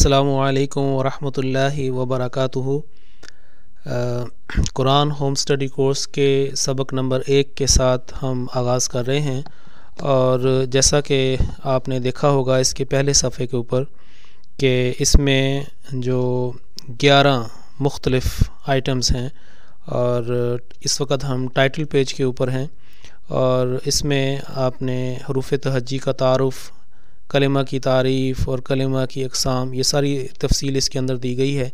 السلام علیکم ورحمۃ اللہ وبرکاتہ۔ قرآن ہوم اسٹڈی کورس کے سبق نمبر 1 کے ساتھ ہم آغاز کر رہے ہیں، اور جیسا کہ آپ نے دیکھا ہوگا اس کے پہلے صفحے کے اوپر کہ اس میں جو 11 مختلف آئٹمز ہیں، اور اس وقت ہم ٹائٹل پیج کے اوپر ہیں، اور اس میں آپ نے حروف تہجی کا تعارف، کلمہ کی تعریف اور کلمہ کی اقسام، یہ ساری تفصیل اس کے اندر دی گئی ہے۔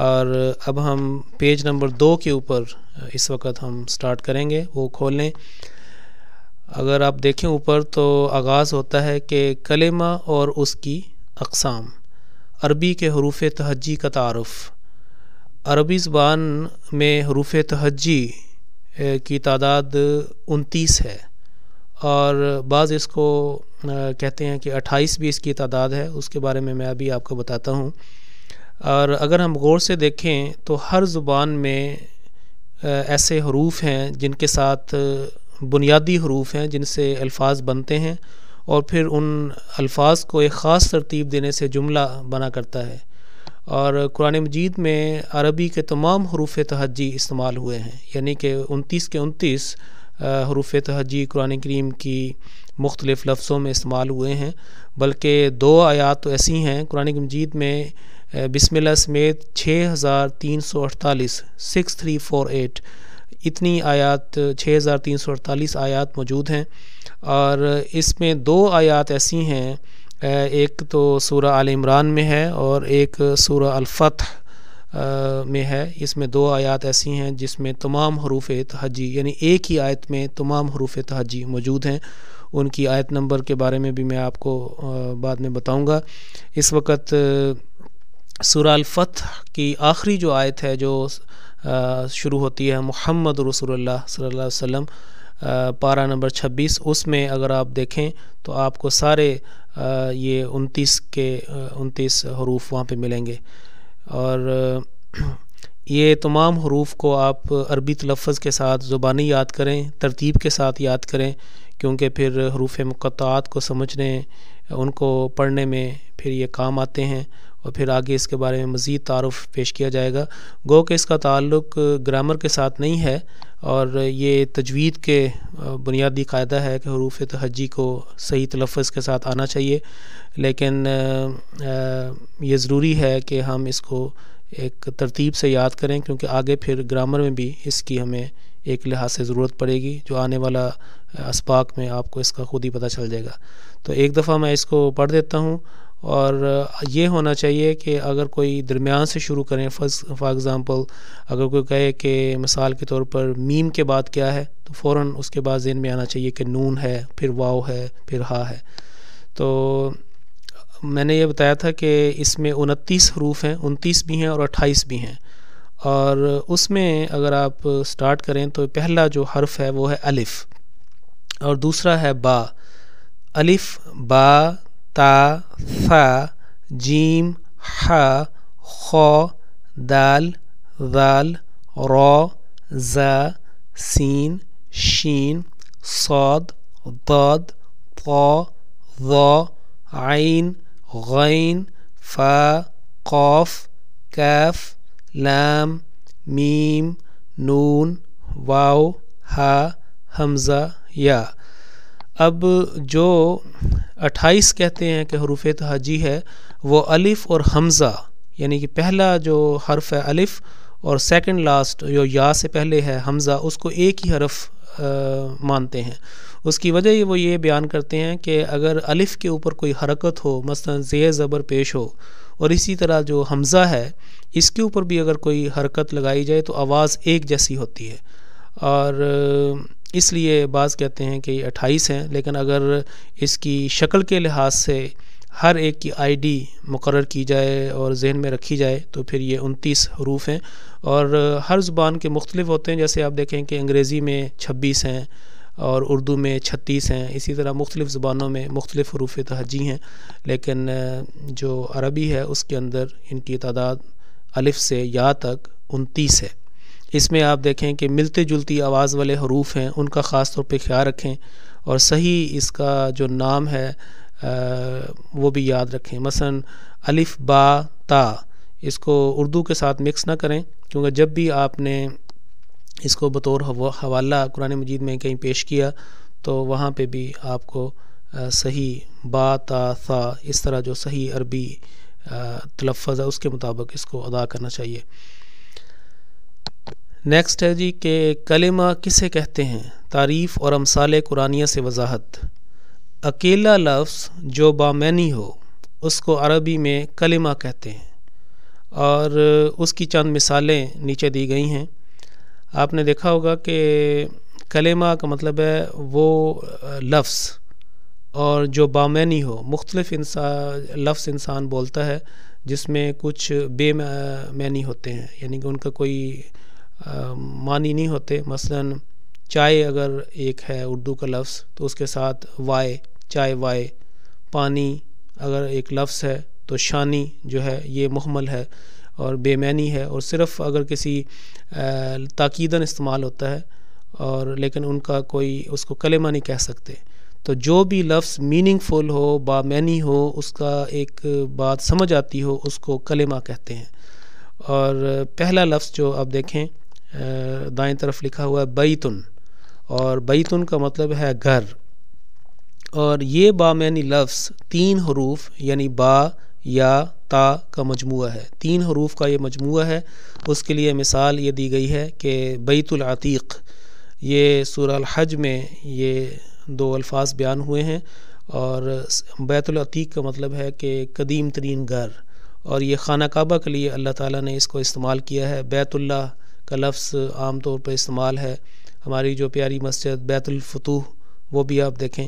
اور اب ہم پیج نمبر 2 کے اوپر اس وقت ہم سٹارٹ کریں گے، وہ کھول لیں۔ اگر آپ دیکھیں اوپر تو آغاز ہوتا ہے کہ کلمہ اور اس کی اقسام، عربی کے حروف تہجی کا تعارف۔ عربی زبان میں حروف تہجی کی تعداد 29 ہے، اور بعض اس کو کہتے ہیں کہ 28 بھی اس کی تعداد ہے، اس کے بارے میں ابھی آپ کو بتاتا ہوں۔ اور اگر ہم غور سے دیکھیں تو ہر زبان میں ایسے حروف ہیں جن کے ساتھ بنیادی حروف ہیں جن سے الفاظ بنتے ہیں، اور پھر ان الفاظ کو ایک خاص ترتیب دینے سے جملہ بنا کرتا ہے۔ اور قرآن مجید میں عربی کے تمام حروف تہجی استعمال ہوئے ہیں، یعنی کہ 29 کے 29 حروف تہجی قرآن کریم کی مختلف لفظوں میں استعمال ہوئے ہیں، بلکہ 2 آیات تو ایسی ہیں قرآن مجید میں بسم اللہ سمیت 6348 6348 اتنی آیات، 6348 آیات موجود ہیں۔ اور اس میں 2 آیات ایسی ہیں، ایک تو سورہ آل عمران میں ہے اور ایک سورہ الفتح میں ہے۔ اس میں 2 آیات ایسی ہیں جس میں تمام حروف تہجی، یعنی ایک ہی آیت میں تمام حروف تہجی موجود ہیں۔ ان کی آیت نمبر کے بارے میں بھی میں آپ کو بعد میں بتاؤں گا۔ اس وقت سورہ الفتح کی آخری جو آیت ہے، جو شروع ہوتی ہے محمد رسول اللہ صلی اللہ علیہ وسلم، پارہ نمبر 26، اس میں اگر آپ دیکھیں تو آپ کو سارے یہ 29 حروف وہاں پہ ملیں گے۔ اور یہ تمام حروف کو آپ عربی تلفظ کے ساتھ زبانی یاد کریں، ترتیب کے ساتھ یاد کریں، کیونکہ پھر حروف مقطعات کو سمجھنے، ان کو پڑھنے میں پھر یہ کام آتے ہیں، اور پھر آگے اس کے بارے میں مزید تعارف پیش کیا جائے گا۔ گو کہ اس کا تعلق گرامر کے ساتھ نہیں ہے، اور یہ تجوید کے بنیادی قاعدہ ہے کہ حروف تہجی کو صحیح تلفظ کے ساتھ آنا چاہیے، لیکن یہ ضروری ہے کہ ہم اس کو ایک ترتیب سے یاد کریں، کیونکہ آگے پھر گرامر میں بھی اس کی ہمیں ایک لحاظ سے ضرورت پڑے گی، جو آنے والا اسباق میں آپ کو اس کا خود ہی پتہ چل جائے گا۔ تو ایک دفعہ میں اس کو پڑھ دیتا ہوں، اور یہ ہونا چاہیے کہ اگر کوئی درمیان سے شروع کریں، فار ایگزامپل اگر کوئی کہے کہ مثال کے طور پر میم کے بعد کیا ہے، تو فوراً اس کے بعد ذہن میں آنا چاہیے کہ نون ہے، پھر واو ہے، پھر ہا ہے۔ تو میں نے یہ بتایا تھا کہ اس میں 29 حروف ہیں، 29 بھی ہیں اور 28 بھی ہیں، اور اس میں اگر آپ سٹارٹ کریں تو پہلا جو حرف ہے وہ ہے الف، اور دوسرا ہے با۔ الف، با، تا، ثا، جیم، حا، خا، دال، ذال، را، زا، سین، شین، صاد، ضاد، طا، ظا، عین، غین، فا، قاف، کاف، لام، میم، نون، واو، ہا، حمزہ، یا۔ اب جو 28 کہتے ہیں کہ حروف تہجی ہے، وہ الف اور حمزہ، یعنی کہ پہلا جو حرف ہے الف اور سیکنڈ لاسٹ جو یا سے پہلے ہے حمزہ، اس کو ایک ہی حرف مانتے ہیں۔ اس کی وجہ وہ یہ بیان کرتے ہیں کہ اگر الف کے اوپر کوئی حرکت ہو، مثلا زیر زبر پیش ہو، اور اسی طرح جو حمزہ ہے اس کے اوپر بھی اگر کوئی حرکت لگائی جائے تو آواز ایک جیسی ہوتی ہے، اور اس لیے بعض کہتے ہیں کہ یہ 28 ہیں، لیکن اگر اس کی شکل کے لحاظ سے ہر ایک کی آئی ڈی مقرر کی جائے اور ذہن میں رکھی جائے تو پھر یہ 29 حروف ہیں، اور ہر زبان کے مختلف ہوتے ہیں۔ جیسے آپ دیکھیں کہ انگریزی میں 26 ہیں اور اردو میں 36 ہیں، اسی طرح مختلف زبانوں میں مختلف حروف تہجی ہیں، لیکن جو عربی ہے اس کے اندر ان کی تعداد الف سے یا تک 29 ہے۔ اس میں آپ دیکھیں کہ ملتے جلتی آواز والے حروف ہیں، ان کا خاص طور پہ خیال رکھیں، اور صحیح اس کا جو نام ہے وہ بھی یاد رکھیں. مثلا الف با تا اس کو اردو کے ساتھ مکس نہ کریں، کیونکہ جب بھی آپ نے اس کو بطور حوالہ قرآن مجید میں کہیں پیش کیا تو وہاں پہ بھی آپ کو صحیح با تا ثا اس طرح جو صحیح عربی تلفظ ہے اس کے مطابق اس کو ادا کرنا چاہیے. نیکسٹ ہے جی کہ کلمہ کسے کہتے ہیں، تعریف اور امثال قرآنیہ سے وضاحت. اکیلا لفظ جو بامعنی ہو اس کو عربی میں کلمہ کہتے ہیں، اور اس کی چند مثالیں نیچے دی گئی ہیں. آپ نے دیکھا ہوگا کہ کلمہ کا مطلب ہے وہ لفظ اور جو بامعنی ہو. مختلف لفظ انسان بولتا ہے جس میں کچھ بے معنی ہوتے ہیں، یعنی کہ ان کا کوئی معنی نہیں ہوتے. مثلا چائے اگر ایک ہے اردو کا لفظ تو اس کے ساتھ وائے، چائے وائے. پانی اگر ایک لفظ ہے تو شانی جو ہے یہ مہمل ہے اور بے معنی ہے، اور صرف اگر کسی تاکیداً استعمال ہوتا ہے، اور لیکن ان کا کوئی اس کو کلمہ نہیں کہہ سکتے. تو جو بھی لفظ میننگ فل ہو، بامعنی ہو، اس کا ایک بات سمجھ آتی ہو، اس کو کلمہ کہتے ہیں. اور پہلا لفظ جو آپ دیکھیں دائیں طرف لکھا ہوا ہے بیتن، اور بیتن کا مطلب ہے گھر. اور یہ بامعنی لفظ 3 حروف یعنی با یا تا کا مجموعہ ہے. 3 حروف کا یہ مجموعہ ہے. اس کے لیے مثال یہ دی گئی ہے کہ بیت العتیق، یہ سورہ الحج میں یہ 2 الفاظ بیان ہوئے ہیں. اور بیت العتیق کا مطلب ہے کہ قدیم ترین گھر، اور یہ خانہ کعبہ کے لیے اللہ تعالیٰ نے اس کو استعمال کیا ہے. بیت اللہ کا لفظ عام طور پر استعمال ہے. ہماری جو پیاری مسجد بیت الفتوح وہ بھی آپ دیکھیں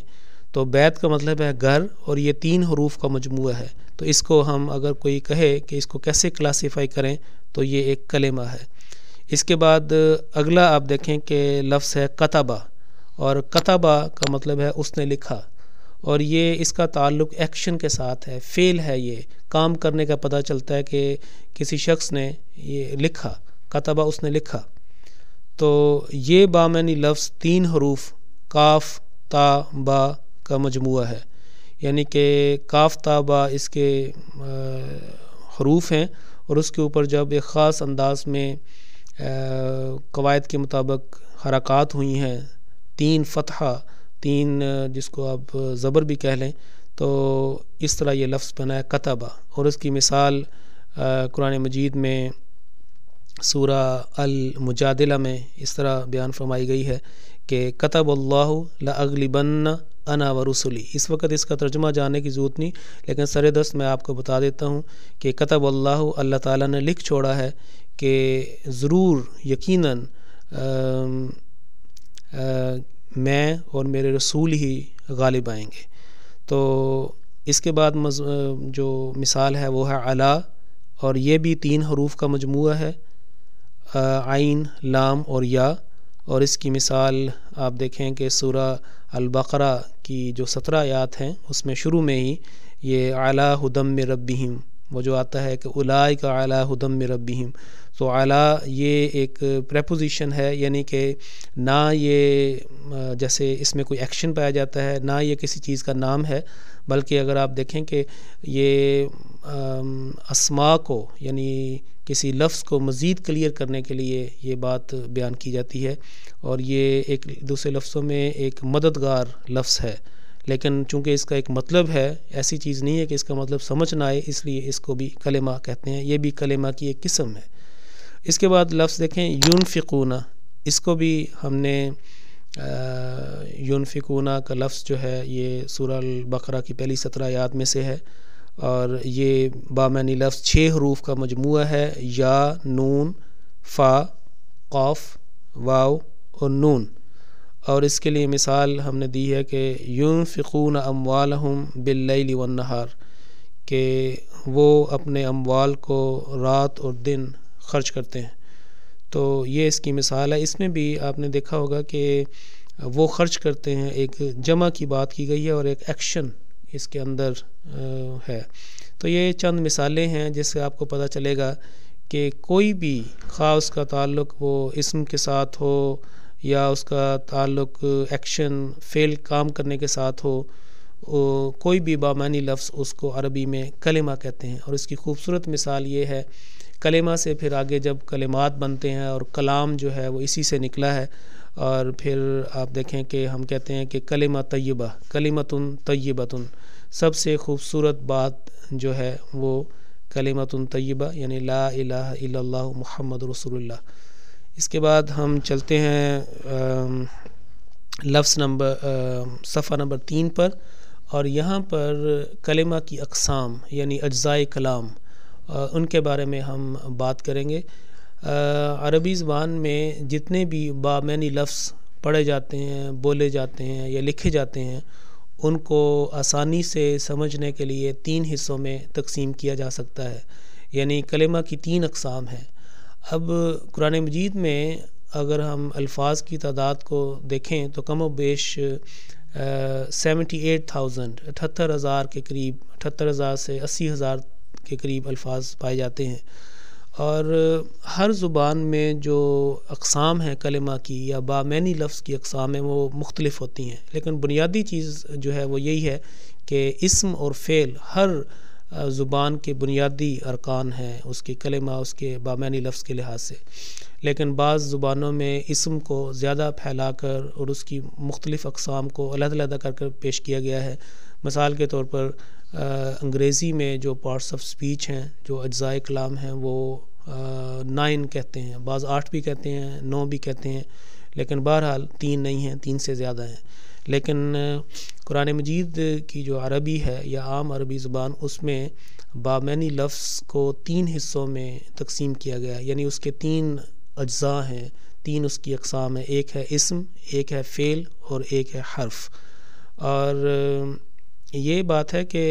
تو بیت کا مطلب ہے گھر، اور یہ 3 حروف کا مجموعہ ہے. تو اس کو ہم اگر کوئی کہے کہ اس کو کیسے کلاسیفائی کریں تو یہ ایک کلمہ ہے. اس کے بعد اگلا آپ دیکھیں کہ لفظ ہے کتبہ، اور کتبہ کا مطلب ہے اس نے لکھا، اور یہ اس کا تعلق ایکشن کے ساتھ ہے، فعل ہے، یہ کام کرنے کا پتہ چلتا ہے کہ کسی شخص نے یہ لکھا، کتبہ اس نے لکھا. تو یہ بامعنی لفظ 3 حروف کاف تا با کا مجموعہ ہے، یعنی کہ کاف تا با اس کے حروف ہیں، اور اس کے اوپر جب ایک خاص انداز میں قواعد کے مطابق حرکات ہوئی ہیں، 3 فتحہ، 3 جس کو آپ زبر بھی کہہ لیں، تو اس طرح یہ لفظ بنا ہے کتبہ. اور اس کی مثال قرآن مجید میں سورہ المجادلہ میں اس طرح بیان فرمائی گئی ہے کہ کتب اللہ لأغلبن انا ورسلی. اس وقت اس کا ترجمہ جاننے کی ضرورت نہیں، لیکن سر دست میں آپ کو بتا دیتا ہوں کہ کتب اللہ تعالیٰ نے لکھ چھوڑا ہے کہ ضرور یقیناً میں اور میرے رسول ہی غالب آئیں گے. تو اس کے بعد جو مثال ہے وہ ہے علا، اور یہ بھی 3 حروف کا مجموعہ ہے، عین، لام اور یا. اور اس کی مثال آپ دیکھیں کہ سورہ البقرہ کی جو 17 آیات ہیں اس میں شروع میں ہی یہ علی ھدی من ربہم وہ جو آتا ہے کہ اولئک علی ھدی من ربہم. تو علی یہ ایک پریپوزیشن ہے، یعنی کہ نہ یہ جیسے اس میں کوئی ایکشن پایا جاتا ہے، نہ یہ کسی چیز کا نام ہے، بلکہ اگر آپ دیکھیں کہ یہ اسماء کو یعنی کسی لفظ کو مزید کلیئر کرنے کے لیے یہ بات بیان کی جاتی ہے، اور یہ ایک دوسرے لفظوں میں ایک مددگار لفظ ہے. لیکن چونکہ اس کا ایک مطلب ہے، ایسی چیز نہیں ہے کہ اس کا مطلب سمجھ نہ آئے، اس لیے اس کو بھی کلمہ کہتے ہیں. یہ بھی کلمہ کی ایک قسم ہے. اس کے بعد لفظ دیکھیں ينفقون، اس کو بھی ہم نے ينفقون کا لفظ جو ہے یہ سورہ البقرہ کی پہلی 17 آیات میں سے ہے، اور یہ بامعنی لفظ 6 حروف کا مجموعہ ہے، یا، نون، فا، قاف، واو اور نون. اور اس کے لیے مثال ہم نے دی ہے کہ ينفقون اموالہم باللیل والنہار، کہ وہ اپنے اموال کو رات اور دن خرچ کرتے ہیں. تو یہ اس کی مثال ہے. اس میں بھی آپ نے دیکھا ہوگا کہ وہ خرچ کرتے ہیں، ایک جمع کی بات کی گئی ہے اور ایک ایکشن اس کے اندر ہے. تو یہ چند مثالیں ہیں جس سے آپ کو پتہ چلے گا کہ کوئی بھی خواہ اس کا تعلق وہ اسم کے ساتھ ہو یا اس کا تعلق ایکشن فعل کام کرنے کے ساتھ ہو، کوئی بھی بامعنی لفظ اس کو عربی میں کلمہ کہتے ہیں، اور اس کی خوبصورت مثال یہ ہے، کلمہ سے پھر آگے جب کلمات بنتے ہیں اور کلام جو ہے وہ اسی سے نکلا ہے، اور پھر آپ دیکھیں کہ ہم کہتے ہیں کہ کلمہ طیبہ، کلمۃ طیبۃ، سب سے خوبصورت بات جو ہے وہ کلمۃ طیبہ یعنی لا الہ الا اللہ محمد رسول اللہ۔ اس کے بعد ہم چلتے ہیں صفحہ نمبر 3 پر، اور یہاں پر کلمہ کی اقسام یعنی اجزائے کلام، ان کے بارے میں ہم بات کریں گے۔ عربی زبان میں جتنے بھی بامعنی لفظ پڑھے جاتے ہیں، بولے جاتے ہیں یا لکھے جاتے ہیں، ان کو آسانی سے سمجھنے کے لیے 3 حصوں میں تقسیم کیا جا سکتا ہے، یعنی کلمہ کی 3 اقسام ہیں۔ اب قرآن مجید میں اگر ہم الفاظ کی تعداد کو دیکھیں تو کم و بیش 78,000 78,000 کے قریب، 78,000 سے 80,000 کے قریب الفاظ پائے جاتے ہیں، اور ہر زبان میں جو اقسام ہیں کلمہ کی یا بامعنی لفظ کی اقسام ہیں وہ مختلف ہوتی ہیں، لیکن بنیادی چیز جو ہے وہ یہی ہے کہ اسم اور فعل ہر زبان کے بنیادی ارکان ہیں، اس کے کلمہ، اس کے بامعنی لفظ کے لحاظ سے، لیکن بعض زبانوں میں اسم کو زیادہ پھیلا کر اور اس کی مختلف اقسام کو علیحدہ کر کر پیش کیا گیا ہے۔ مثال کے طور پر انگریزی میں جو پارٹس آف سپیچ ہیں، جو اجزائے کلام ہیں، وہ 9 کہتے ہیں، بعض 8 بھی کہتے ہیں، 9 بھی کہتے ہیں، لیکن بہرحال 3 نہیں ہیں، 3 سے زیادہ ہیں۔ لیکن قرآن مجید کی جو عربی ہے یا عام عربی زبان، اس میں بامعنی لفظ کو 3 حصوں میں تقسیم کیا گیا، یعنی اس کے 3 اجزاء ہیں، 3 اس کی اقسام ہیں، ایک ہے اسم، ایک ہے فعل اور ایک ہے حرف۔ اور یہ بات ہے کہ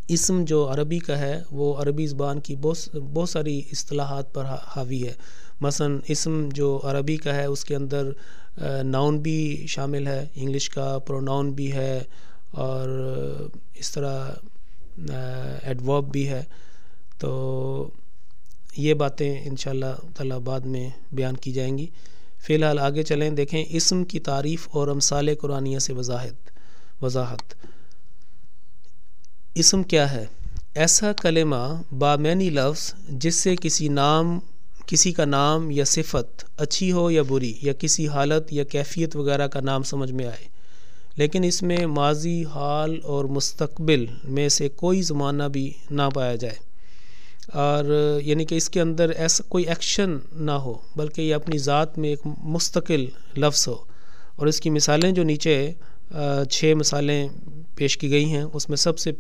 اسم جو عربی کا ہے وہ عربی زبان کی بہت ساری اصطلاحات پر حاوی ہے۔ مثلا اسم جو عربی کا ہے اس کے اندر ناؤن بھی شامل ہے، انگلش کا پروناؤن بھی ہے، اور اس طرح ایڈورب بھی ہے۔ تو یہ باتیں انشاءاللہ تعالی بعد میں بیان کی جائیں گی۔ فی الحال آگے چلیں، دیکھیں اسم کی تعریف اور امثال قرآنیہ سے وضاحت۔ اسم کیا ہے؟ ایسا کلمہ بامعنی لفظ جس سے کسی کا نام یا صفت اچھی ہو یا بری، یا کسی حالت یا کیفیت وغیرہ کا نام سمجھ میں آئے، لیکن اس میں ماضی، حال اور مستقبل میں سے کوئی زمانہ بھی نہ پایا جائے، اور یعنی کہ اس کے اندر ایسا کوئی ایکشن نہ ہو، بلکہ یہ اپنی ذات میں ایک مستقل لفظ ہو۔ اور اس کی مثالیں جو نیچے 6 مثالیں پیش کی گئی ہیں، اس میں سب سے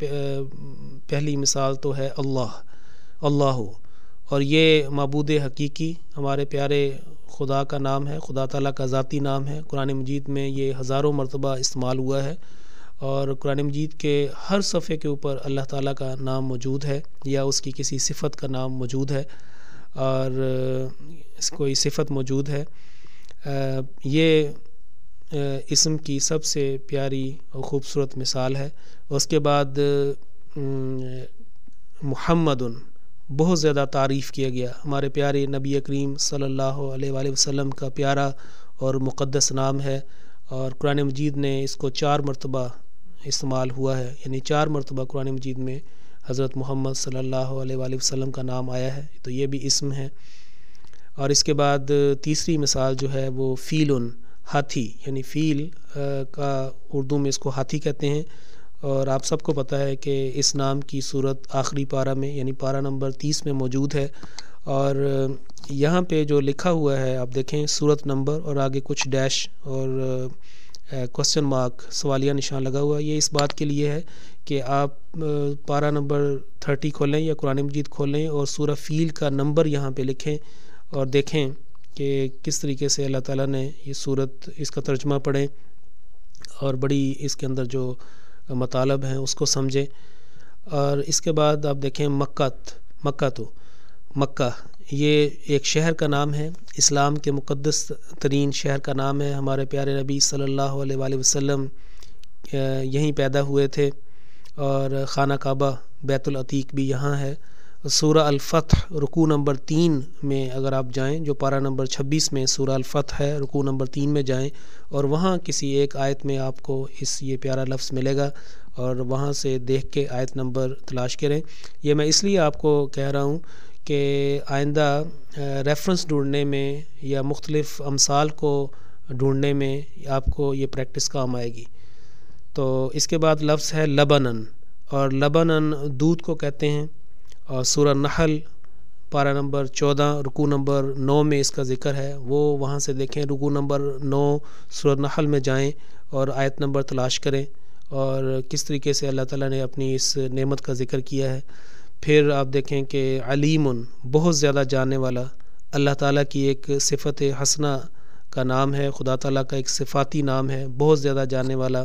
پہلی مثال تو ہے اللہ، اور یہ معبود حقیقی ہمارے پیارے خدا کا نام ہے، خدا تعالیٰ کا ذاتی نام ہے۔ قرآن مجید میں یہ ہزاروں مرتبہ استعمال ہوا ہے، اور قرآن مجید کے ہر صفحے کے اوپر اللہ تعالیٰ کا نام موجود ہے یا اس کی کسی صفت کا نام موجود ہے، اور اس کوئی صفت موجود ہے۔ یہ اسم کی سب سے پیاری اور خوبصورت مثال ہے۔ اس کے بعد محمد، بہت زیادہ تعریف کیا گیا، ہمارے پیارے نبی کریم صلی اللہ علیہ وآلہ وسلم کا پیارا اور مقدس نام ہے، اور قرآن مجید نے اس کو 4 مرتبہ استعمال ہوا ہے، یعنی 4 مرتبہ قرآن مجید میں حضرت محمد صلی اللہ علیہ وآلہ وسلم کا نام آیا ہے، تو یہ بھی اسم ہے۔ اور اس کے بعد تیسری مثال جو ہے وہ فیل، ہاتھی، یعنی فیل کا اردو میں اس کو ہاتھی کہتے ہیں، اور آپ سب کو پتہ ہے کہ اس نام کی صورت آخری پارہ میں یعنی پارہ نمبر 30 میں موجود ہے، اور یہاں پہ جو لکھا ہوا ہے آپ دیکھیں، صورت نمبر اور آگے کچھ ڈیش اور کوسچن مارک، سوالیہ نشان لگا ہوا ہے۔ یہ اس بات کے لیے ہے کہ آپ پارہ نمبر 30 کھولیں یا قرآن مجید کھولیں اور سورہ فیل کا نمبر یہاں پہ لکھیں اور دیکھیں کہ کس طریقے سے اللہ تعالیٰ نے یہ صورت، اس کا ترجمہ پڑھیں اور بڑی اس کے اندر جو مطالب ہیں اس کو سمجھیں۔ اور اس کے بعد آپ دیکھیں مکہ یہ ایک شہر کا نام ہے، اسلام کے مقدس ترین شہر کا نام ہے۔ ہمارے پیارے نبی صلی اللہ علیہ وآلہ وسلم یہیں پیدا ہوئے تھے، اور خانہ کعبہ بیت العتیق بھی یہاں ہے، سورہ الفتح رکوع نمبر 3 میں اگر آپ جائیں، جو پارہ نمبر 26 میں سورہ الفتح ہے، رکوع نمبر 3 میں جائیں اور وہاں کسی ایک آیت میں آپ کو یہ پیارا لفظ ملے گا، اور وہاں سے دیکھ کے آیت نمبر تلاش کریں۔ یہ میں اس لیے آپ کو کہہ رہا ہوں کہ آئندہ ریفرنس ڈھونڈنے میں یا مختلف امثال کو ڈھونڈنے میں آپ کو یہ پریکٹس کام آئے گی۔ تو اس کے بعد لفظ ہے لبنن، اور لبنن دودھ کو کہتے ہیں، اور سورہ نحل پارہ نمبر 14 رکوع نمبر 9 میں اس کا ذکر ہے، وہ وہاں سے دیکھیں، رکوع نمبر 9 سورہ نحل میں جائیں اور آیت نمبر تلاش کریں، اور کس طریقے سے اللہ تعالیٰ نے اپنی اس نعمت کا ذکر کیا ہے۔ پھر آپ دیکھیں کہ علیم، بہت زیادہ جاننے والا، اللہ تعالیٰ کی ایک صفت حسنہ کا نام ہے، خدا تعالیٰ کا ایک صفاتی نام ہے، بہت زیادہ جاننے والا۔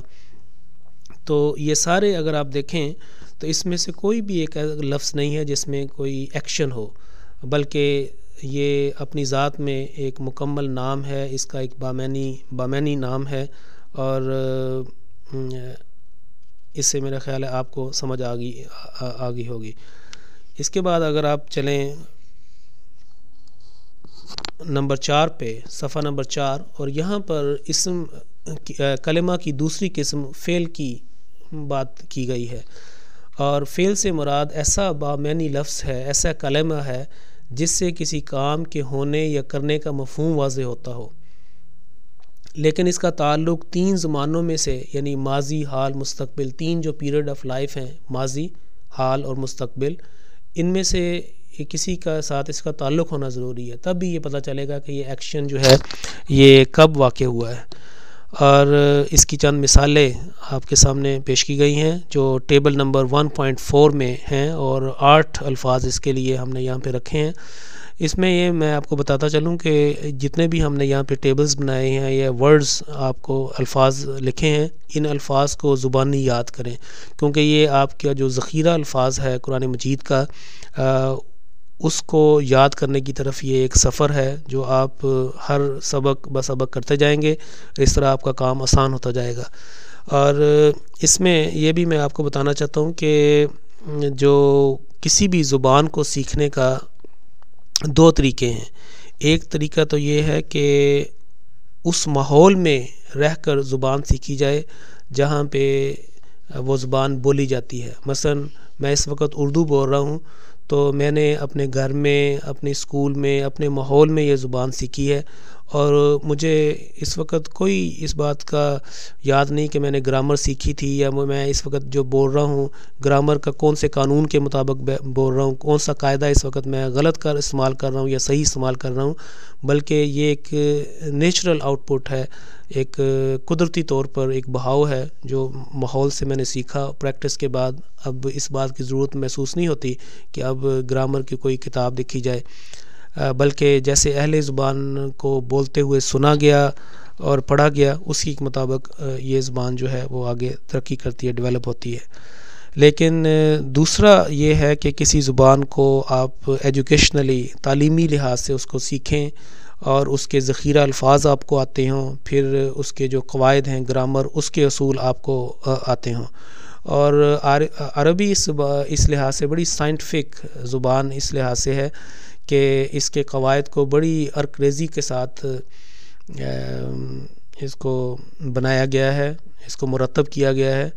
تو یہ سارے اگر آپ دیکھیں تو اس میں سے کوئی بھی ایک لفظ نہیں ہے جس میں کوئی ایکشن ہو، بلکہ یہ اپنی ذات میں ایک مکمل نام ہے، اس کا ایک بامعنی نام ہے، اور اس سے میرا خیال ہے آپ کو سمجھ آ گئی ہوگی۔ اس کے بعد اگر آپ چلیں نمبر 4 پہ، صفحہ نمبر 4، اور یہاں پر اسم کلمہ کی دوسری قسم فعل کی بات کی گئی ہے، اور فعل سے مراد ایسا بامعنی لفظ ہے، ایسا کلمہ ہے جس سے کسی کام کے ہونے یا کرنے کا مفہوم واضح ہوتا ہو، لیکن اس کا تعلق 3 زمانوں میں سے، یعنی ماضی، حال، مستقبل، 3 جو پیریڈ آف لائف ہیں، ماضی، حال اور مستقبل، ان میں سے کسی کا ساتھ اس کا تعلق ہونا ضروری ہے، تب بھی یہ پتہ چلے گا کہ یہ ایکشن جو ہے یہ کب واقع ہوا ہے۔ اور اس کی چند مثالیں آپ کے سامنے پیش کی گئی ہیں جو ٹیبل نمبر 1.4 میں ہیں، اور 8 الفاظ اس کے لیے ہم نے یہاں پہ رکھے ہیں۔ اس میں یہ میں آپ کو بتاتا چلوں کہ جتنے بھی ہم نے یہاں پہ ٹیبلز بنائے ہیں یا ورڈز آپ کو الفاظ لکھے ہیں، ان الفاظ کو زبانی یاد کریں، کیونکہ یہ آپ کا جو ذخیرہ الفاظ ہے قرآن مجید کا، اس کو یاد کرنے کی طرف یہ ایک سفر ہے جو آپ ہر سبق بسبق کرتے جائیں گے، اس طرح آپ کا کام آسان ہوتا جائے گا۔ اور اس میں یہ بھی میں آپ کو بتانا چاہتا ہوں کہ جو کسی بھی زبان کو سیکھنے کا 2 طریقے ہیں۔ ایک طریقہ تو یہ ہے کہ اس ماحول میں رہ کر زبان سیکھی جائے جہاں پہ وہ زبان بولی جاتی ہے۔ مثلا میں اس وقت اردو بول رہا ہوں، تو میں نے اپنے گھر میں، اپنے اسکول میں، اپنے ماحول میں یہ زبان سیکھی ہے، اور مجھے اس وقت کوئی اس بات کا یاد نہیں کہ میں نے گرامر سیکھی تھی، یا میں اس وقت جو بول رہا ہوں گرامر کا کون سے قانون کے مطابق بول رہا ہوں، کون سا قاعدہ اس وقت میں غلط استعمال کر رہا ہوں یا صحیح استعمال کر رہا ہوں، بلکہ یہ ایک نیچرل آؤٹ پٹ ہے، ایک قدرتی طور پر ایک بہاؤ ہے جو ماحول سے میں نے سیکھا۔ پریکٹس کے بعد اب اس بات کی ضرورت محسوس نہیں ہوتی کہ اب گرامر کی کوئی کتاب دیکھی جائے، بلکہ جیسے اہل زبان کو بولتے ہوئے سنا گیا اور پڑھا گیا، اسی کے مطابق یہ زبان جو ہے وہ آگے ترقی کرتی ہے، ڈیولپ ہوتی ہے۔ لیکن دوسرا یہ ہے کہ کسی زبان کو آپ ایجوکیشنلی، تعلیمی لحاظ سے اس کو سیکھیں، اور اس کے ذخیرہ الفاظ آپ کو آتے ہوں، پھر اس کے جو قواعد ہیں گرامر، اس کے اصول آپ کو آتے ہوں۔ اور عربی اس لحاظ سے بڑی سائنٹیفک زبان اس لحاظ سے ہے کہ اس کے قواعد کو بڑی عرقریزی کے ساتھ اس کو بنایا گیا ہے، اس کو مرتب کیا گیا ہے،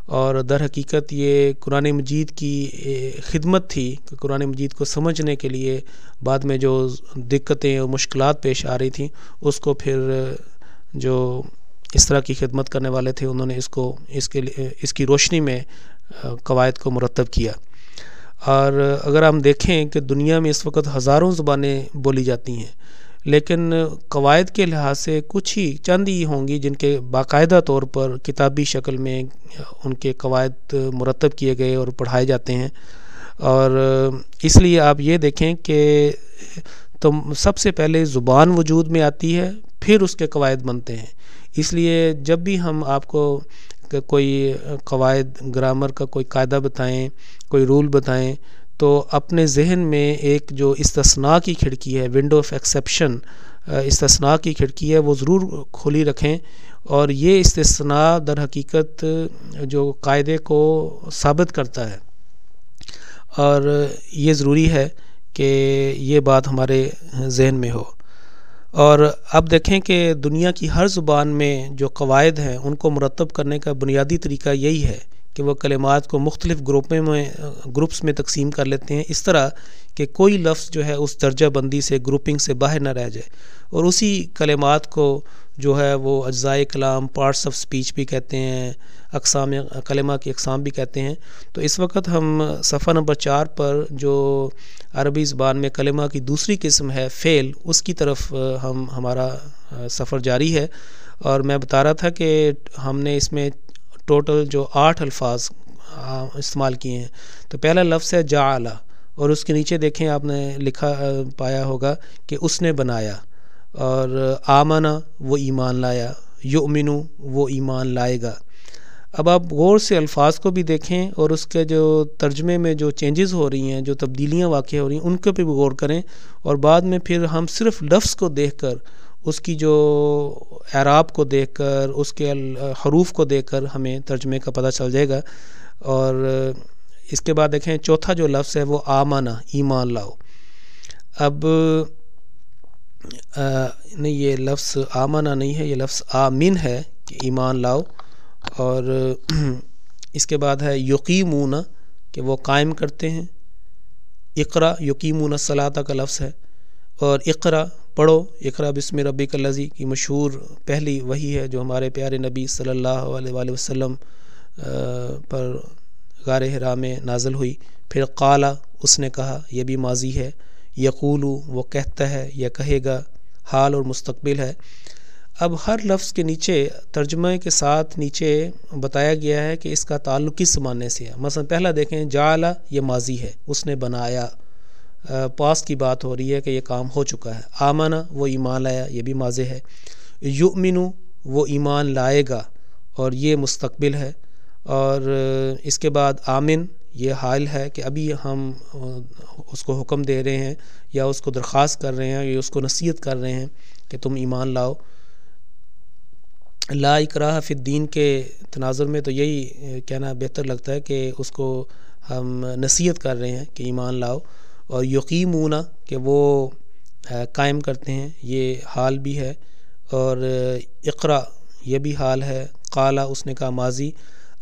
اور در حقیقت یہ قرآن مجید کی خدمت تھی کہ قرآن مجید کو سمجھنے کے لیے بعد میں جو دقتیں اور مشکلات پیش آ رہی تھیں، اس کو پھر جو اس طرح کی خدمت کرنے والے تھے انہوں نے اس کی روشنی میں قواعد کو مرتب کیا۔ اور اگر ہم دیکھیں کہ دنیا میں اس وقت ہزاروں زبانیں بولی جاتی ہیں، لیکن قواعد کے لحاظ سے کچھ ہی چند ہی ہوں گی جن کے باقاعدہ طور پر کتابی شکل میں ان کے قواعد مرتب کیے گئے اور پڑھائے جاتے ہیں۔ اور اس لیے آپ یہ دیکھیں کہ تو سب سے پہلے زبان وجود میں آتی ہے، پھر اس کے قواعد بنتے ہیں۔ اس لیے جب بھی ہم آپ کو کوئی قواعد گرامر کا کوئی قاعدہ بتائیں، کوئی رول بتائیں، تو اپنے ذہن میں ایک جو استثناء کی کھڑکی ہے، ونڈو آف ایکسیپشن، استثناء کی کھڑکی ہے، وہ ضرور کھلی رکھیں، اور یہ استثناء در حقیقت جو قاعدے کو ثابت کرتا ہے۔ اور یہ ضروری ہے کہ یہ بات ہمارے ذہن میں ہو۔ اور اب دیکھیں کہ دنیا کی ہر زبان میں جو قواعد ہیں ان کو مرتب کرنے کا بنیادی طریقہ یہی ہے کہ وہ کلمات کو مختلف گروپس میں تقسیم کر لیتے ہیں، اس طرح کہ کوئی لفظ جو ہے اس درجہ بندی سے، گروپنگ سے باہر نہ رہ جائے، اور اسی کلمات کو جو ہے وہ اجزائے کلام، پارٹس آف سپیچ بھی کہتے ہیں، اقسام کلمہ کی اقسام بھی کہتے ہیں۔ تو اس وقت ہم صفحہ نمبر 4 پر جو عربی زبان میں کلمہ کی دوسری قسم ہے فعل، اس کی طرف ہمارا سفر جاری ہے۔ اور میں بتا رہا تھا کہ ہم نے اس میں ٹوٹل جو 8 الفاظ استعمال کیے ہیں۔ تو پہلا لفظ ہے جعل، اور اس کے نیچے دیکھیں آپ نے لکھا پایا ہوگا کہ اس نے بنایا، اور آمنا وہ ایمان لایا، یؤمنو وہ ایمان لائے گا۔ اب آپ غور سے الفاظ کو بھی دیکھیں اور اس کے جو ترجمے میں جو چینجز ہو رہی ہیں، جو تبدیلیاں واقع ہو رہی ہیں، ان کے پہ بھی غور کریں، اور بعد میں پھر ہم صرف لفظ کو دیکھ کر، اس کی جو اعراب کو دیکھ کر، اس کے حروف کو دیکھ کر ہمیں ترجمے کا پتہ چل جائے گا۔ اور اس کے بعد دیکھیں چوتھا جو لفظ ہے وہ آمنا، ایمان لاؤ۔ اب نہیں، یہ لفظ آمنا نہیں ہے، یہ لفظ آمن ہے کہ ایمان لاؤ۔ اور اس کے بعد ہے یقیمون کہ وہ قائم کرتے ہیں۔ اقرا، یقیمون الصلاۃ کا لفظ ہے، اور اقرا پڑھو، اقرا بسم ربک الذی کی مشہور پہلی وحی ہے جو ہمارے پیارے نبی صلی اللہ علیہ وآلہ وسلم پر غار حرا میں نازل ہوئی۔ پھر قالا، اس نے کہا، یہ بھی ماضی ہے۔ یقولو وہ کہتا ہے یا کہے گا، حال اور مستقبل ہے۔ اب ہر لفظ کے نیچے ترجمہ کے ساتھ نیچے بتایا گیا ہے کہ اس کا تعلق کس زمانے سے ہے۔ مثلا پہلا دیکھیں جعل، یہ ماضی ہے، اس نے بنایا، پاس کی بات ہو رہی ہے کہ یہ کام ہو چکا ہے۔ آمنا وہ ایمان لایا، یہ بھی ماضی ہے۔ یؤمنو وہ ایمان لائے گا، اور یہ مستقبل ہے۔ اور اس کے بعد آمن یہ حال ہے کہ ابھی ہم اس کو حکم دے رہے ہیں، یا اس کو درخواست کر رہے ہیں، یا اس کو نصیحت کر رہے ہیں کہ تم ایمان لاؤ۔ لا اکراہ فی الدین کے تناظر میں تو یہی کہنا بہتر لگتا ہے کہ اس کو ہم نصیحت کر رہے ہیں کہ ایمان لاؤ۔ اور یقیمون کہ وہ قائم کرتے ہیں، یہ حال بھی ہے۔ اور اقرا یہ بھی حال ہے۔ قالا اس نے کہا ماضی۔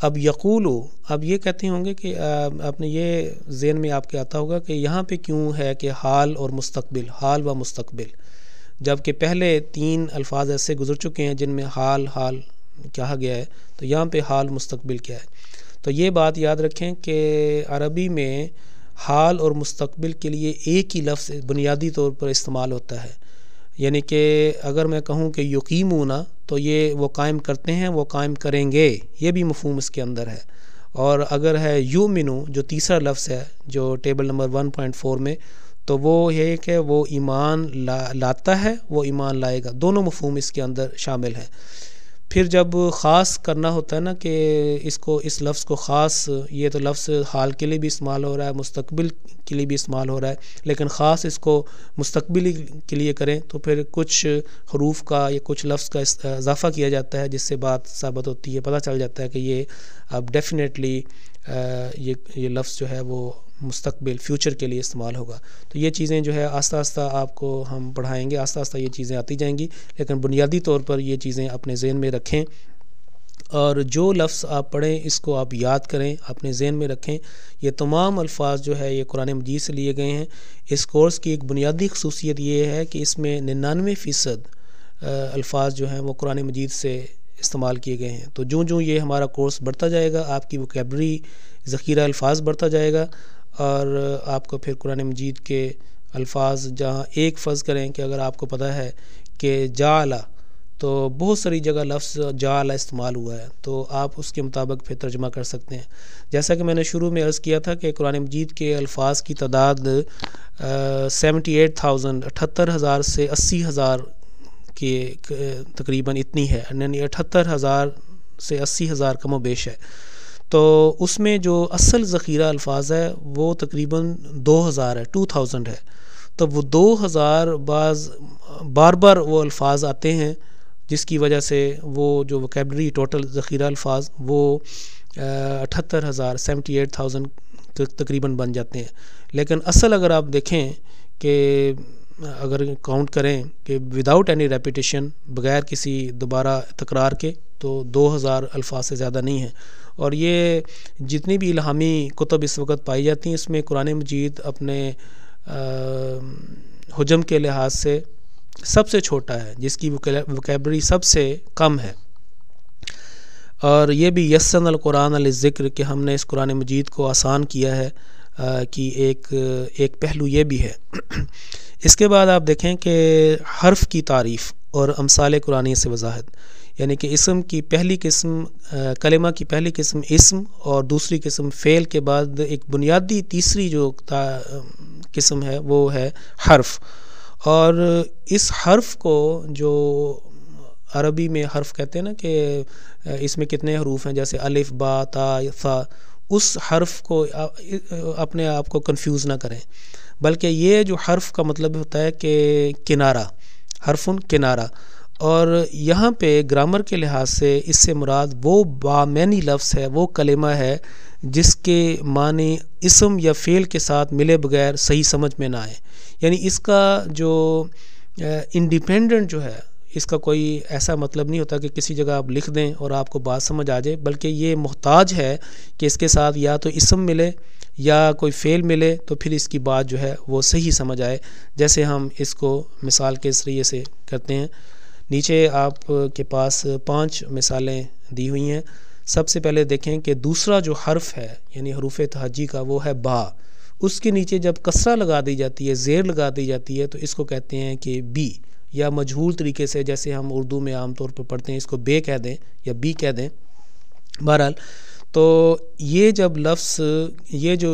اب یقولو، اب یہ کہتے ہوں گے کہ آپ نے یہ ذہن میں آپ کے آتا ہوگا کہ یہاں پہ کیوں ہے کہ حال اور مستقبل، حال و مستقبل، جبکہ پہلے 3 الفاظ ایسے گزر چکے ہیں جن میں حال کہا گیا ہے، تو یہاں پہ حال مستقبل کیا ہے۔ تو یہ بات یاد رکھیں کہ عربی میں حال اور مستقبل کے لیے ایک ہی لفظ بنیادی طور پر استعمال ہوتا ہے۔ یعنی کہ اگر میں کہوں کہ یقیمون تو یہ وہ قائم کرتے ہیں، وہ قائم کریں گے، یہ بھی مفہوم اس کے اندر ہے۔ اور اگر ہے یؤمنو جو تیسرا لفظ ہے جو ٹیبل نمبر 1.4 میں، تو وہ یہ کہ وہ ایمان لاتا ہے، وہ ایمان لائے گا، دونوں مفہوم اس کے اندر شامل ہیں۔ پھر جب خاص کرنا ہوتا ہے نا کہ اس لفظ کو خاص، یہ تو لفظ حال کے لیے بھی استعمال ہو رہا ہے، مستقبل کے لیے بھی استعمال ہو رہا ہے، لیکن خاص اس کو مستقبل کے لیے کریں تو پھر کچھ حروف کا یا کچھ لفظ کا اضافہ کیا جاتا ہے، جس سے بات ثابت ہوتی ہے، پتہ چل جاتا ہے کہ یہ اب ڈیفینیٹلی یہ لفظ جو ہے وہ مستقبل، فیوچر کے لیے استعمال ہوگا۔ تو یہ چیزیں جو ہے آہستہ آہستہ آپ کو ہم پڑھائیں گے، آہستہ آہستہ یہ چیزیں آتی جائیں گی، لیکن بنیادی طور پر یہ چیزیں اپنے ذہن میں رکھیں، اور جو لفظ آپ پڑھیں اس کو آپ یاد کریں، اپنے ذہن میں رکھیں۔ یہ تمام الفاظ جو ہے یہ قرآن مجید سے لیے گئے ہیں۔ اس کورس کی ایک بنیادی خصوصیت یہ ہے کہ اس میں 99% الفاظ جو ہیں وہ قرآن مجید سے استعمال کیے گئے ہیں۔ تو جو یہ ہمارا کورس بڑھتا جائے گا، آپ کی ووکیبلری ذخیرہ الفاظ بڑھتا جائے گا، اور آپ کو پھر قرآن مجید کے الفاظ جہاں ایک فرض کریں کہ اگر آپ کو پتہ ہے کہ جعل، تو بہت ساری جگہ لفظ جعل استعمال ہوا ہے، تو آپ اس کے مطابق پھر ترجمہ کر سکتے ہیں۔ جیسا کہ میں نے شروع میں عرض کیا تھا کہ قرآن مجید کے الفاظ کی تعداد 78,000 سے 80,000 کے تقریباً اتنی ہے، یعنی 78,000 سے 80,000 کم و بیش ہے۔ تو اس میں جو اصل ذخیرہ الفاظ ہے وہ تقریباً 2,000 ہے، 2,000 ہے۔ تو وہ 2,000 بار بار وہ الفاظ آتے ہیں، جس کی وجہ سے وہ جو ووکیبلری ٹوٹل ذخیرہ الفاظ وہ 78,000 78,000 تقریباً بن جاتے ہیں. لیکن اصل اگر آپ دیکھیں کہ اگر کاؤنٹ کریں کہ وداؤٹ اینی ریپیٹیشن، بغیر کسی دوبارہ تکرار کے، تو 2000 الفاظ سے زیادہ نہیں ہیں. اور یہ جتنی بھی الہامی کتب اس وقت پائی جاتی ہیں، اس میں قرآن مجید اپنے حجم کے لحاظ سے سب سے چھوٹا ہے، جس کی وکیبلری سب سے کم ہے. اور یہ بھی یسن القرآن للذکر کہ ہم نے اس قرآن مجید کو آسان کیا ہے کہ ایک پہلو یہ بھی ہے. اس کے بعد آپ دیکھیں کہ حرف کی تعریف اور امثال قرآنی سے وضاحت، یعنی کہ اسم کی پہلی قسم، کلمہ کی پہلی قسم اسم اور دوسری قسم فعل کے بعد ایک بنیادی تیسری جو قسم ہے وہ ہے حرف. اور اس حرف کو جو عربی میں حرف کہتے ہیں نا کہ اس میں کتنے حروف ہیں، جیسے الف با تا ثا، اس حرف کو اپنے آپ کو کنفیوز نہ کریں، بلکہ یہ جو حرف کا مطلب ہوتا ہے کہ کنارہ، حرفن کنارہ. اور یہاں پہ گرامر کے لحاظ سے اس سے مراد وہ بامعنی لفظ ہے، وہ کلمہ ہے جس کے معنی اسم یا فعل کے ساتھ ملے بغیر صحیح سمجھ میں نہ آئے. یعنی اس کا جو انڈیپینڈنٹ جو ہے، اس کا کوئی ایسا مطلب نہیں ہوتا کہ کسی جگہ آپ لکھ دیں اور آپ کو بات سمجھ آ جائے، بلکہ یہ محتاج ہے کہ اس کے ساتھ یا تو اسم ملے یا کوئی فعل ملے تو پھر اس کی بات جو ہے وہ صحیح سمجھ آئے. جیسے ہم اس کو مثال کے ذریعے سے کرتے ہیں. نیچے آپ کے پاس 5 مثالیں دی ہوئی ہیں. سب سے پہلے دیکھیں کہ دوسرا جو حرف ہے یعنی حروف تہجی کا وہ ہے با. اس کے نیچے جب کسرہ لگا دی جاتی ہے، زیر لگا دی جاتی ہے، تو اس کو کہتے ہیں کہ بی، یا مجہول طریقے سے جیسے ہم اردو میں عام طور پر پڑھتے ہیں اس کو بے کہہ دیں یا بی کہہ دیں. بہرحال تو یہ جب لفظ، یہ جو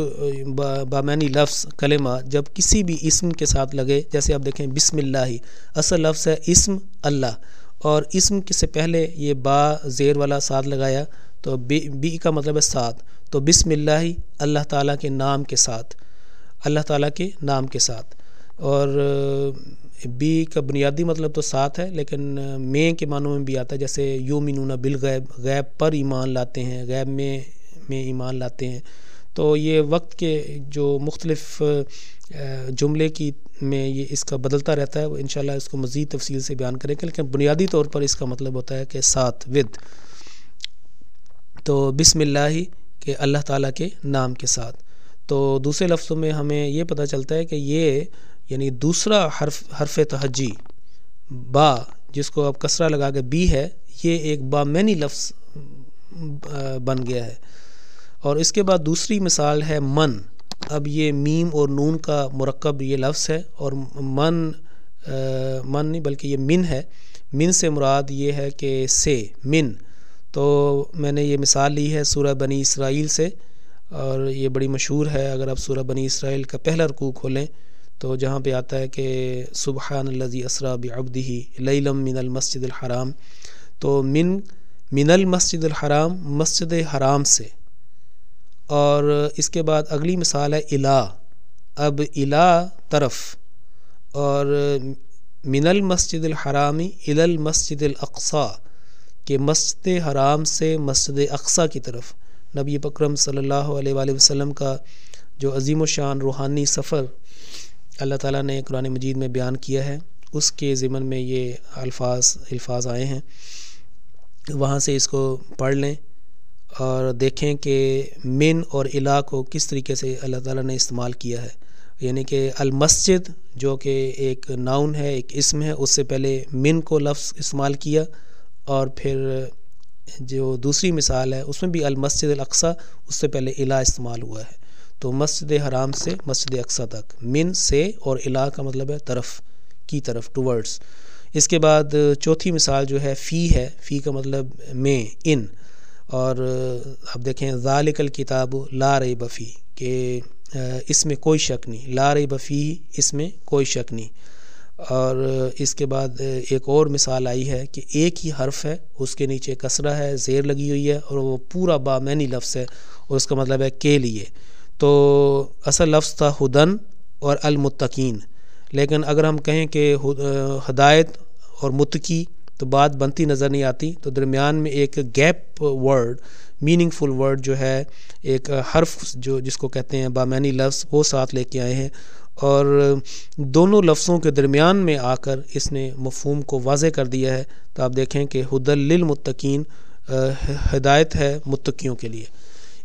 بامعنی لفظ کلمہ جب کسی بھی اسم کے ساتھ لگے، جیسے آپ دیکھیں بسم اللہ، اصل لفظ ہے اسم اللہ، اور اسم سے پہلے یہ با زیر والا ساتھ لگایا تو بی کا مطلب ہے ساتھ، تو بسم اللہ اللہ تعالیٰ کے نام کے ساتھ، اللہ تعالیٰ کے نام کے ساتھ. اور بی کا بنیادی مطلب تو ساتھ ہے، لیکن میں کے معنوں میں بھی آتا ہے، جیسے یومنون بالغیب، غیب پر ایمان لاتے ہیں، غیب میں ایمان لاتے ہیں. تو یہ وقت کے جو مختلف جملے کی میں یہ اس کا بدلتا رہتا ہے. انشاءاللہ اس کو مزید تفصیل سے بیان کریں گے، لیکن بنیادی طور پر اس کا مطلب ہوتا ہے کہ ساتھ، ود. تو بسم اللہ کہ اللہ تعالیٰ کے نام کے ساتھ. تو دوسرے لفظوں میں ہمیں یہ پتہ چلتا ہے کہ یہ یعنی دوسرا حرف تہجی با، جس کو اب کسرہ لگا کے بی ہے، یہ ایک بامعنی لفظ بن گیا ہے. اور اس کے بعد دوسری مثال ہے من. اب یہ میم اور نون کا مرکب یہ لفظ ہے، اور من نہیں بلکہ یہ من ہے. من سے مراد یہ ہے کہ سے، من. تو میں نے یہ مثال لی ہے سورہ بنی اسرائیل سے، اور یہ بڑی مشہور ہے. اگر آپ سورہ بنی اسرائیل کا پہلا رکوع کھولیں تو جہاں پہ آتا ہے کہ سبحان الذی اسریٰ بعبدہ لیلا من المسجد الحرام، تو من المسجد الحرام، مسجد حرام سے. اور اس کے بعد اگلی مثال ہے الہ. اب الہ طرف، اور من المسجد الحرام الی المسجد الاقصی، کہ مسجد حرام سے مسجد اقصی کی طرف. نبی اکرم صلی اللہ علیہ وآلہ وسلم کا جو عظیم و شان روحانی سفر اللہ تعالیٰ نے قرآن مجید میں بیان کیا ہے، اس کے ضمن میں یہ الفاظ آئے ہیں. وہاں سے اس کو پڑھ لیں اور دیکھیں کہ من اور الہ کو کس طریقے سے اللہ تعالیٰ نے استعمال کیا ہے. یعنی کہ المسجد جو کہ ایک ناؤن ہے، ایک اسم ہے، اس سے پہلے من کو لفظ استعمال کیا، اور پھر جو دوسری مثال ہے اس میں بھی المسجد الاقصی، اس سے پہلے الہ استعمال ہوا ہے. تو مسجد حرام سے مسجد اقصی تک، من سے، اور الہ کا مطلب ہے طرف، کی طرف، ٹورڈز. اس کے بعد چوتھی مثال جو ہے فی ہے. فی کا مطلب میں، ان. اور اب دیکھیں ذالک الکتاب لا ریب فیہ، کہ اس میں کوئی شک نہیں، لا ریب فیہ، اس میں کوئی شک نہیں. اور اس کے بعد ایک اور مثال آئی ہے کہ ایک ہی حرف ہے، اس کے نیچے کسرہ ہے، زیر لگی ہوئی ہے، اور وہ پورا بامعنی لفظ ہے، اور اس کا مطلب ہے کے لیے. تو اصل لفظ تھا ہدن اور المتقین، لیکن اگر ہم کہیں کہ ہدایت اور متقی تو بات بنتی نظر نہیں آتی، تو درمیان میں ایک گیپ ورڈ، میننگ فل ورڈ جو ہے، ایک حرف جو جس کو کہتے ہیں بامعنی لفظ، وہ ساتھ لے کے آئے ہیں، اور دونوں لفظوں کے درمیان میں آ کر اس نے مفہوم کو واضح کر دیا ہے۔ تو آپ دیکھیں کہ ھدی للمتقین، ہدایت ہے متقیوں کے لیے۔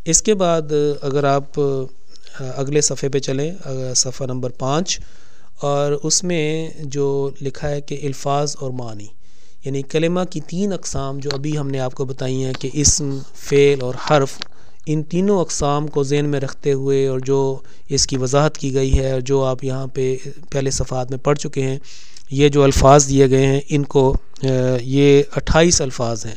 اس کے بعد اگر آپ اگلے صفحے پہ چلیں، صفحہ نمبر 5، اور اس میں جو لکھا ہے کہ الفاظ اور معنی، یعنی کلمہ کی 3 اقسام جو ابھی ہم نے آپ کو بتائی ہیں کہ اسم، فعل اور حرف، ان تینوں اقسام کو ذہن میں رکھتے ہوئے اور جو اس کی وضاحت کی گئی ہے، اور جو آپ یہاں پہ پہلے صفحات میں پڑھ چکے ہیں، یہ جو الفاظ دیے گئے ہیں ان کو، یہ 28 الفاظ ہیں،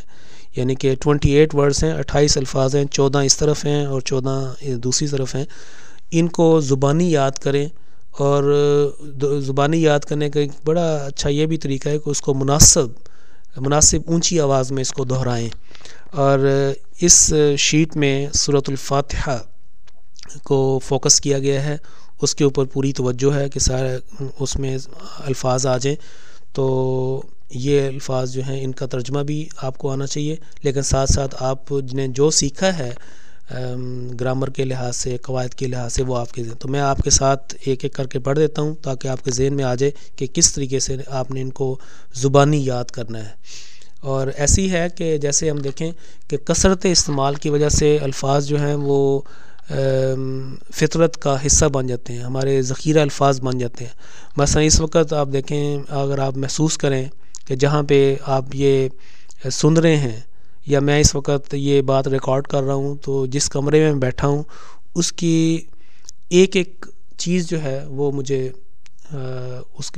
یعنی کہ 28 ورڈز ہیں، 28 الفاظ ہیں، 14 اس طرف ہیں اور 14 دوسری طرف ہیں۔ ان کو زبانی یاد کریں، اور زبانی یاد کرنے کا ایک بڑا اچھا یہ بھی طریقہ ہے کہ اس کو مناسب اونچی آواز میں اس کو دہرائیں۔ اور اس شیٹ میں سورۃ الفاتحہ کو فوکس کیا گیا ہے، اس کے اوپر پوری توجہ ہے کہ سارے اس میں الفاظ آ جائیں۔ تو یہ الفاظ جو ہیں ان کا ترجمہ بھی آپ کو آنا چاہیے، لیکن ساتھ ساتھ آپ نے جو سیکھا ہے گرامر کے لحاظ سے، قواعد کے لحاظ سے، وہ آپ کے ذہن، تو میں آپ کے ساتھ ایک ایک کر کے پڑھ دیتا ہوں تاکہ آپ کے ذہن میں آ جائے کہ کس طریقے سے آپ نے ان کو زبانی یاد کرنا ہے۔ اور ایسی ہے کہ جیسے ہم دیکھیں کہ کثرت استعمال کی وجہ سے الفاظ جو ہیں وہ فطرت کا حصہ بن جاتے ہیں، ہمارے ذخیرہ الفاظ بن جاتے ہیں۔ مثلا اس وقت آپ دیکھیں، اگر آپ محسوس کریں کہ جہاں پہ آپ یہ سن رہے ہیں، یا میں اس وقت یہ بات ریکارڈ کر رہا ہوں، تو جس کمرے میں بیٹھا ہوں اس کی ایک ایک چیز جو ہے وہ مجھے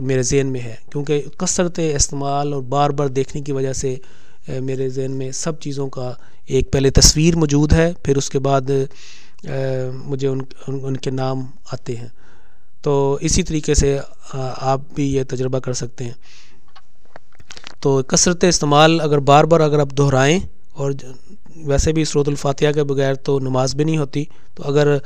میرے ذہن میں ہے، کیونکہ کثرت استعمال اور بار بار دیکھنے کی وجہ سے میرے ذہن میں سب چیزوں کا ایک پہلے تصویر موجود ہے، پھر اس کے بعد مجھے ان کے نام آتے ہیں۔ تو اسی طریقے سے آپ بھی یہ تجربہ کر سکتے ہیں۔ تو کثرت استعمال اگر بار بار اگر آپ دہرائیں، اور ویسے بھی سورۃ الفاتحہ کے بغیر تو نماز بھی نہیں ہوتی، تو اگر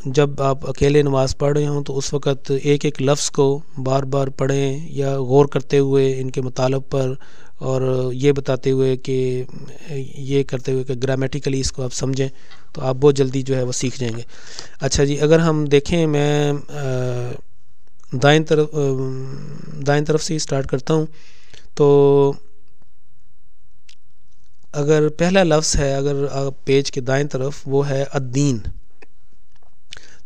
جب آپ اکیلے نماز پڑھ رہے ہوں تو اس وقت ایک ایک لفظ کو بار بار پڑھیں، یا غور کرتے ہوئے ان کے مطالب پر، اور یہ بتاتے ہوئے کہ یہ کرتے ہوئے کہ گرامیٹیکلی اس کو آپ سمجھیں، تو آپ بہت جلدی جو ہے وہ سیکھ جائیں گے۔ اچھا جی، اگر ہم دیکھیں، میں دائیں طرف سے ہی سٹارٹ کرتا ہوں۔ تو اگر پہلا لفظ ہے، اگر آپ پیج کے دائیں طرف، وہ ہے الدین۔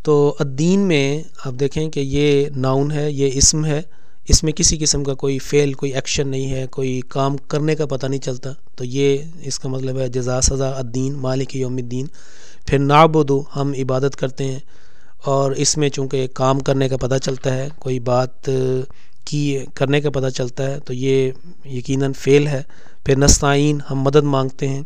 تو الدین میں آپ دیکھیں کہ یہ ناؤن ہے، یہ اسم ہے، اس میں کسی قسم کا کوئی فعل، کوئی ایکشن نہیں ہے، کوئی کام کرنے کا پتہ نہیں چلتا، تو یہ اس کا مطلب ہے جزا سزا، الدین مالک یوم الدین۔ پھر نعبد، ہم عبادت کرتے ہیں، اور اس میں چونکہ کام کرنے کا پتہ چلتا ہے، کوئی بات کی کرنے کا پتہ چلتا ہے، تو یہ یقیناً فعل ہے۔ پھر نستعین، ہم مدد مانگتے ہیں۔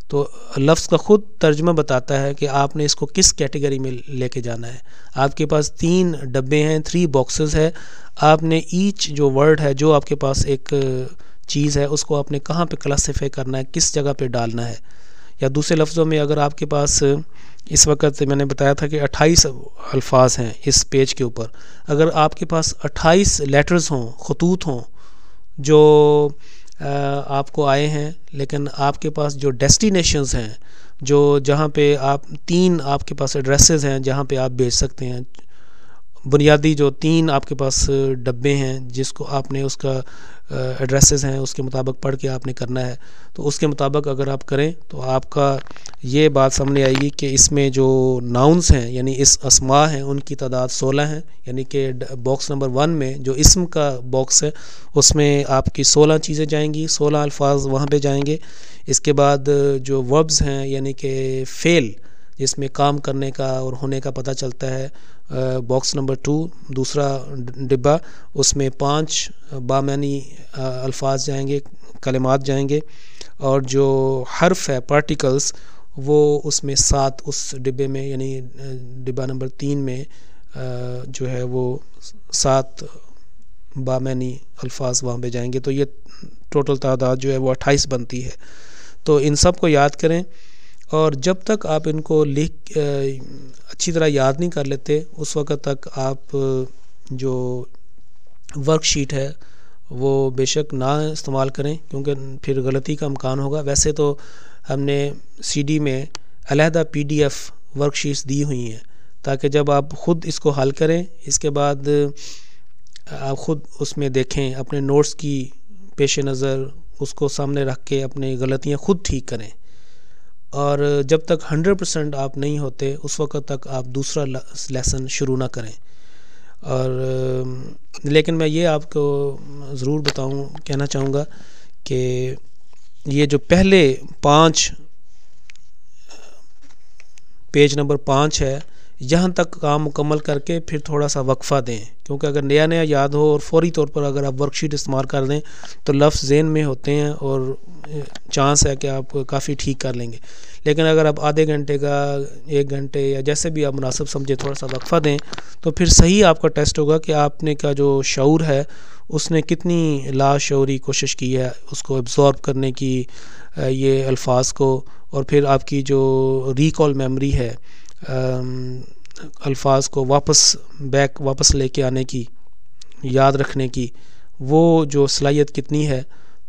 تو لفظ کا خود ترجمہ بتاتا ہے کہ آپ نے اس کو کس کیٹیگری میں لے کے جانا ہے۔ آپ کے پاس 3 ڈبے ہیں، 3 باکسز ہے، آپ نے ایچ جو ورڈ ہے، جو آپ کے پاس ایک چیز ہے، اس کو آپ نے کہاں پہ کلاسیفائی کرنا ہے، کس جگہ پہ ڈالنا ہے۔ یا دوسرے لفظوں میں، اگر آپ کے پاس اس وقت میں نے بتایا تھا کہ 28 الفاظ ہیں اس پیج کے اوپر، اگر آپ کے پاس 28 لیٹرز ہوں، خطوط ہوں جو آپ کو آئے ہیں، لیکن آپ کے پاس جو ڈیسٹینیشنز ہیں، جو جہاں پہ آپ 3 آپ کے پاس ایڈریسز ہیں جہاں پہ آپ بھیج سکتے ہیں، بنیادی جو 3 آپ کے پاس ڈبے ہیں جس کو آپ نے اس کا ایڈریسز ہیں اس کے مطابق پڑھ کے آپ نے کرنا ہے، تو اس کے مطابق اگر آپ کریں تو آپ کا یہ بات سامنے آئے گی کہ اس میں جو ناؤنز ہیں، یعنی اس اسماء ہیں، ان کی تعداد 16 ہیں، یعنی کہ باکس نمبر 1 میں جو اسم کا باکس ہے اس میں آپ کی 16 چیزیں جائیں گی، 16 الفاظ وہاں پہ جائیں گے۔ اس کے بعد جو وربز ہیں، یعنی کہ فعل جس میں کام کرنے کا اور ہونے کا پتہ چلتا ہے، باکس نمبر 2 دوسرا ڈبہ، اس میں 5 بامعنی الفاظ جائیں گے، کلمات جائیں گے، اور جو حرف ہے، پارٹیکلز، وہ اس میں 7 اس ڈبے میں، یعنی ڈبہ نمبر 3 میں جو ہے وہ 7 بامعنی الفاظ وہاں پہ جائیں گے، تو یہ ٹوٹل تعداد جو ہے وہ 28 بنتی ہے۔ تو ان سب کو یاد کریں، اور جب تک آپ ان کو لکھ اچھی طرح یاد نہیں کر لیتے، اس وقت تک آپ جو ورک شیٹ ہے وہ بے شک نہ استعمال کریں کیونکہ پھر غلطی کا امکان ہوگا۔ ویسے تو ہم نے سی ڈی میں علیحدہ P D F worksheets دی ہوئی ہیں تاکہ جب آپ خود اس کو حل کریں اس کے بعد آپ خود اس میں دیکھیں، اپنے نوٹس کی پیش نظر اس کو سامنے رکھ کے اپنی غلطیاں خود ٹھیک کریں، اور جب تک 100% آپ نہیں ہوتے اس وقت تک آپ دوسرا لیسن شروع نہ کریں۔ اور لیکن میں یہ آپ کو ضرور کہنا چاہوں گا کہ یہ جو پہلے 5 پیج نمبر 5 ہے، یہاں تک کام مکمل کر کے پھر تھوڑا سا وقفہ دیں، کیونکہ اگر نیا یاد ہو اور فوری طور پر اگر آپ ورک شیٹ استعمال کر دیں تو لفظ ذہن میں ہوتے ہیں اور چانس ہے کہ آپ کافی ٹھیک کر لیں گے۔ لیکن اگر آپ آدھے گھنٹے کا 1 گھنٹے یا جیسے بھی آپ مناسب سمجھے تھوڑا سا وقفہ دیں تو پھر صحیح آپ کا ٹیسٹ ہوگا کہ آپ نے کا جو شعور ہے اس نے کتنی لاشعوری کوشش کی ہے اس کو ایبزارب کرنے کی، یہ الفاظ کو، اور پھر آپ کی جو ریکال میموری ہے الفاظ کو واپس لے کے آنے کی، یاد رکھنے کی، وہ جو صلاحیت کتنی ہے،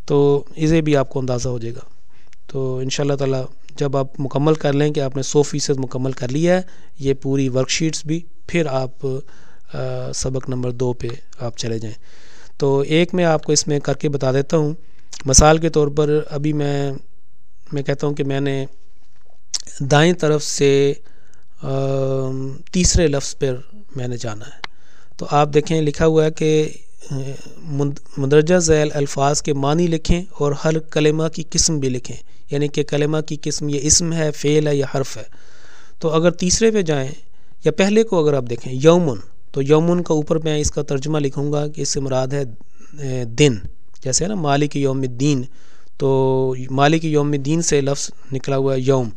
تو اسے بھی آپ کو اندازہ ہو جائے گا۔ تو انشاءاللہ تعالی جب آپ مکمل کر لیں کہ آپ نے 100% مکمل کر لیا ہے یہ پوری ورک شیٹس بھی، پھر آپ سبق نمبر 2 پہ آپ چلے جائیں۔ تو ایک میں آپ کو اس میں کر کے بتا دیتا ہوں، مثال کے طور پر ابھی میں کہتا ہوں کہ میں نے دائیں طرف سے تیسرے لفظ پر میں نے جانا ہے، تو آپ دیکھیں لکھا ہوا ہے کہ مندرجہ ذیل الفاظ کے معنی لکھیں اور ہر کلمہ کی قسم بھی لکھیں، یعنی کہ کلمہ کی قسم یہ اسم ہے، فعل ہے یا حرف ہے۔ تو اگر تیسرے پہ جائیں یا پہلے کو اگر آپ دیکھیں یومن، تو یومن کا اوپر میں اس کا ترجمہ لکھوں گا کہ اس سے مراد ہے دن، جیسے ہے نا مالک یوم الدین، تو مالک یوم الدین سے لفظ نکلا ہوا ہے یوم،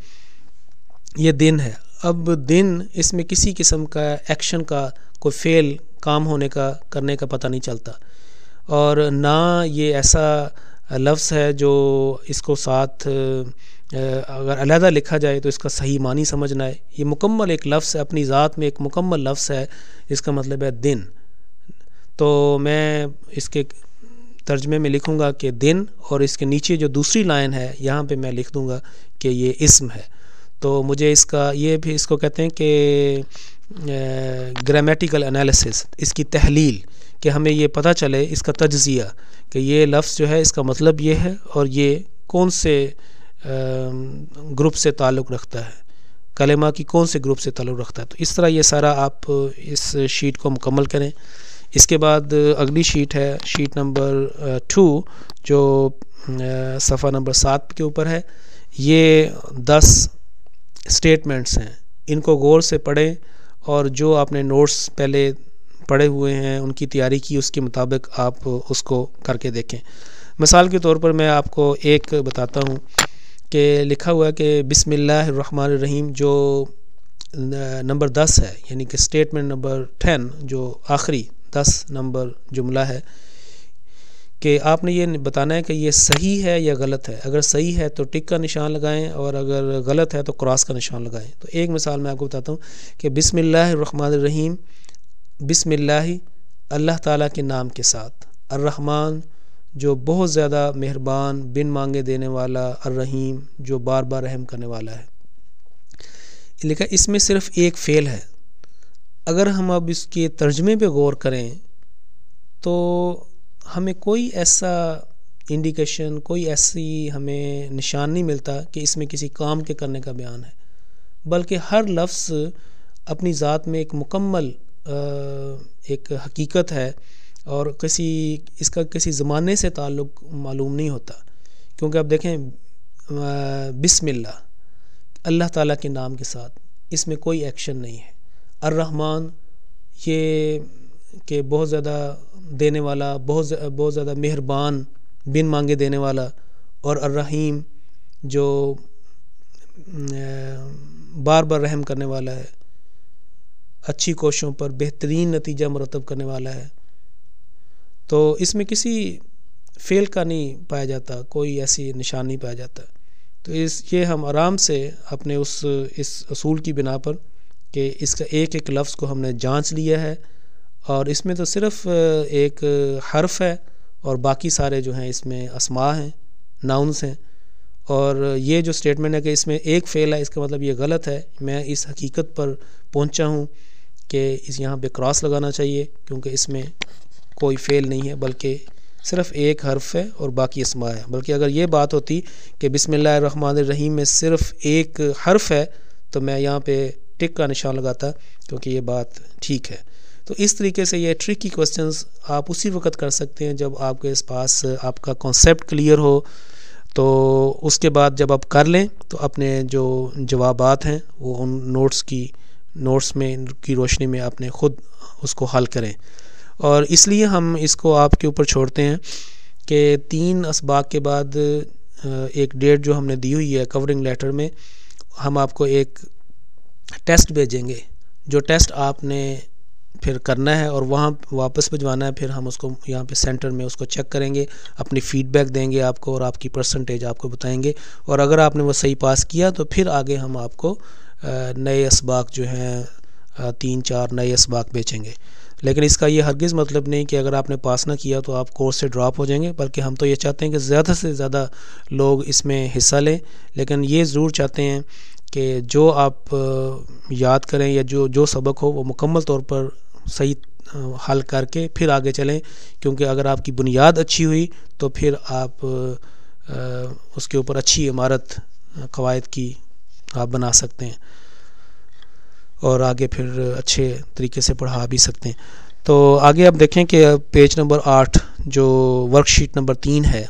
یہ دن ہے۔ اب دن اس میں کسی قسم کا ایکشن کا کوئی فعل کام ہونے کا کرنے کا پتہ نہیں چلتا، اور نہ یہ ایسا لفظ ہے جو اس کو ساتھ اگر علیحدہ لکھا جائے تو اس کا صحیح معنی سمجھنا ہے۔ یہ مکمل ایک لفظ ہے، اپنی ذات میں ایک مکمل لفظ ہے، اس کا مطلب ہے دن۔ تو میں اس کے ترجمے میں لکھوں گا کہ دن، اور اس کے نیچے جو دوسری لائن ہے یہاں پہ میں لکھ دوں گا کہ یہ اسم ہے۔ تو مجھے اس کا یہ بھی اس کو کہتے ہیں کہ گرامیٹیکل انالیسس، اس کی تحلیل، کہ ہمیں یہ پتہ چلے اس کا تجزیہ کہ یہ لفظ جو ہے اس کا مطلب یہ ہے اور یہ کون سے گروپ سے تعلق رکھتا ہے، کلمہ کی کون سے گروپ سے تعلق رکھتا ہے۔ تو اس طرح یہ سارا آپ اس شیٹ کو مکمل کریں۔ اس کے بعد اگلی شیٹ ہے شیٹ نمبر 2 جو صفحہ نمبر 7 کے اوپر ہے۔ یہ 10 اسٹیٹمنٹس ہیں، ان کو غور سے پڑھیں اور جو آپ نے نوٹس پہلے پڑھے ہوئے ہیں ان کی تیاری کی اس کے مطابق آپ اس کو کر کے دیکھیں۔ مثال کے طور پر میں آپ کو ایک بتاتا ہوں کہ لکھا ہوا ہے کہ بسم اللہ الرحمن الرحیم، جو نمبر 10 ہے، یعنی کہ اسٹیٹمنٹ نمبر 10 جو آخری 10 نمبر جملہ ہے، کہ آپ نے یہ بتانا ہے کہ یہ صحیح ہے یا غلط ہے۔ اگر صحیح ہے تو ٹک کا نشان لگائیں، اور اگر غلط ہے تو کراس کا نشان لگائیں۔ تو ایک مثال میں آپ کو بتاتا ہوں کہ بسم اللہ الرحمن الرحیم، بسم اللہ اللہ تعالیٰ کے نام کے ساتھ، الرحمن جو بہت زیادہ مہربان، بن مانگے دینے والا، الرحیم جو بار بار رحم کرنے والا ہے۔ لکھا اس میں صرف ایک فعل ہے۔ اگر ہم اب اس کے ترجمے پہ غور کریں تو ہمیں کوئی ایسا انڈیکیشن، کوئی ایسی ہمیں نشان نہیں ملتا کہ اس میں کسی کام کے کرنے کا بیان ہے، بلکہ ہر لفظ اپنی ذات میں ایک مکمل ایک حقیقت ہے، اور اس کا کسی زمانے سے تعلق معلوم نہیں ہوتا، کیونکہ آپ دیکھیں بسم اللہ اللہ تعالیٰ کے نام کے ساتھ، اس میں کوئی ایکشن نہیں ہے۔ الرحمن یہ کہ بہت زیادہ دینے والا، بہت زیادہ مہربان، بن مانگے دینے والا، اور الرحیم جو بار بار رحم کرنے والا ہے، اچھی کوششوں پر بہترین نتیجہ مرتب کرنے والا ہے۔ تو اس میں کسی فعل کا نہیں پایا جاتا، کوئی ایسی نشان نہیں پایا جاتا۔ تو یہ ہم آرام سے اپنے اس اصول کی بنا پر کہ اس کا ایک ایک لفظ کو ہم نے جانچ لیا ہے، اور اس میں تو صرف ایک حرف ہے اور باقی سارے جو ہیں اس میں اسماء ہیں، ناؤنس ہیں۔ اور یہ جو سٹیٹمنٹ ہے کہ اس میں ایک فعل ہے، اس کا مطلب یہ غلط ہے۔ میں اس حقیقت پر پہنچا ہوں کہ یہاں پہ کراس لگانا چاہیے، کیونکہ اس میں کوئی فعل نہیں ہے بلکہ صرف ایک حرف ہے اور باقی اسماء ہے۔ بلکہ اگر یہ بات ہوتی کہ بسم اللہ الرحمن الرحیم میں صرف ایک حرف ہے تو میں یہاں پہ ٹک کا نشان لگاتا، کیونکہ یہ بات ٹھیک ہے۔ تو اس طریقے سے یہ ٹرکی کوسچنز آپ اسی وقت کر سکتے ہیں جب آپ کے پاس آپ کا کانسیپٹ کلیئر ہو۔ تو اس کے بعد جب آپ کر لیں تو اپنے جو جوابات ہیں وہ ان نوٹس میں کی روشنی میں اپنے خود اس کو حل کریں۔ اور اس لیے ہم اس کو آپ کے اوپر چھوڑتے ہیں کہ 3 اسباق کے بعد ایک ڈیٹ جو ہم نے دی ہوئی ہے کورنگ لیٹر میں، ہم آپ کو ایک ٹیسٹ بھیجیں گے، جو ٹیسٹ آپ نے پھر کرنا ہے اور وہاں واپس بھجوانا ہے۔ پھر ہم اس کو یہاں پہ سینٹر میں اس کو چیک کریں گے، اپنی فیڈ بیک دیں گے آپ کو اور آپ کی پرسنٹیج آپ کو بتائیں گے، اور اگر آپ نے وہ صحیح پاس کیا تو پھر آگے ہم آپ کو نئے اسباق جو ہیں 3-4 نئے اسباق بیچیں گے۔ لیکن اس کا یہ ہرگز مطلب نہیں کہ اگر آپ نے پاس نہ کیا تو آپ کورس سے ڈراپ ہو جائیں گے، بلکہ ہم تو یہ چاہتے ہیں کہ زیادہ سے زیادہ لوگ اس میں حصہ لیں۔ لیکن یہ ضرور چاہتے ہیں کہ جو آپ یاد کریں یا جو سبق ہو وہ مکمل طور پر صحیح حل کر کے پھر آگے چلیں، کیونکہ اگر آپ کی بنیاد اچھی ہوئی تو پھر آپ اس کے اوپر اچھی عمارت قواعد کی آپ بنا سکتے ہیں اور آگے پھر اچھے طریقے سے پڑھا بھی سکتے ہیں۔ تو آگے آپ دیکھیں کہ پیج نمبر 8 جو ورک شیٹ نمبر 3 ہے،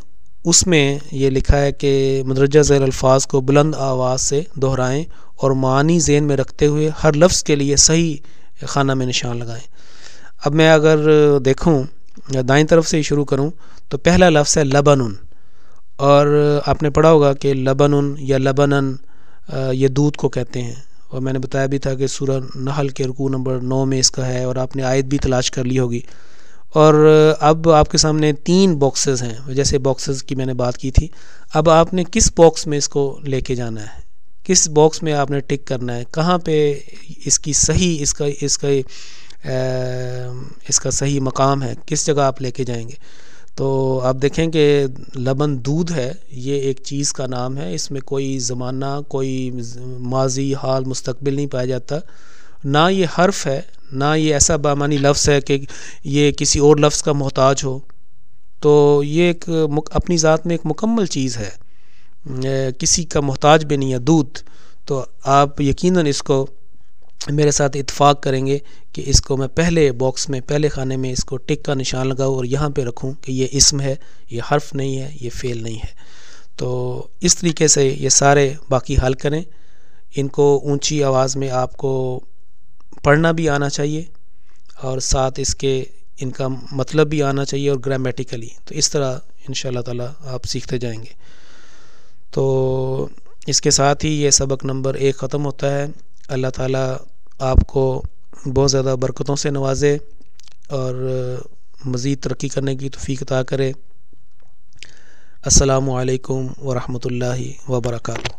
اس میں یہ لکھا ہے کہ مندرجہ ذیل الفاظ کو بلند آواز سے دہرائیں اور معانی ذہن میں رکھتے ہوئے ہر لفظ کے لیے صحیح خانہ میں نشان لگائیں۔ اب میں اگر دیکھوں دائیں طرف سے ہی شروع کروں تو پہلا لفظ ہے لبنن، اور آپ نے پڑھا ہوگا کہ لبنن یا لبنن یہ دودھ کو کہتے ہیں، اور میں نے بتایا بھی تھا کہ سورہ نحل کے رکوع نمبر 9 میں اس کا ہے، اور آپ نے آیت بھی تلاش کر لی ہوگی۔ اور اب آپ کے سامنے 3 باکسز ہیں، جیسے باکسز کی میں نے بات کی تھی۔ اب آپ نے کس باکس میں اس کو لے کے جانا ہے، کس باکس میں آپ نے ٹک کرنا ہے، کہاں پہ اس کی صحیح اس کا صحیح مقام ہے، کس جگہ آپ لے کے جائیں گے۔ تو آپ دیکھیں کہ لبن دودھ ہے، یہ ایک چیز کا نام ہے، اس میں کوئی زمانہ، کوئی ماضی، حال، مستقبل نہیں پایا جاتا، نہ یہ حرف ہے، نہ یہ ایسا بامانی لفظ ہے کہ یہ کسی اور لفظ کا محتاج ہو۔ تو یہ ایک اپنی ذات میں ایک مکمل چیز ہے، کسی کا محتاج بھی نہیں ہے، دودھ۔ تو آپ یقیناً اس کو میرے ساتھ اتفاق کریں گے کہ اس کو میں پہلے باکس میں، پہلے خانے میں اس کو ٹک کا نشان لگاؤں اور یہاں پہ رکھوں کہ یہ اسم ہے، یہ حرف نہیں ہے، یہ فعل نہیں ہے۔ تو اس طریقے سے یہ سارے باقی حل کریں۔ ان کو اونچی آواز میں آپ کو پڑھنا بھی آنا چاہیے اور ساتھ اس کے ان کا مطلب بھی آنا چاہیے اور گرامیٹیکلی، تو اس طرح انشاءاللہ تعالی آپ سیکھتے جائیں گے۔ تو اس کے ساتھ ہی یہ سبق نمبر 1 ختم ہوتا ہے۔ اللہ تعالی آپ کو بہت زیادہ برکتوں سے نوازے اور مزید ترقی کرنے کی توفیق عطا کرے۔ السلام علیکم ورحمۃ اللہ وبرکاتہ۔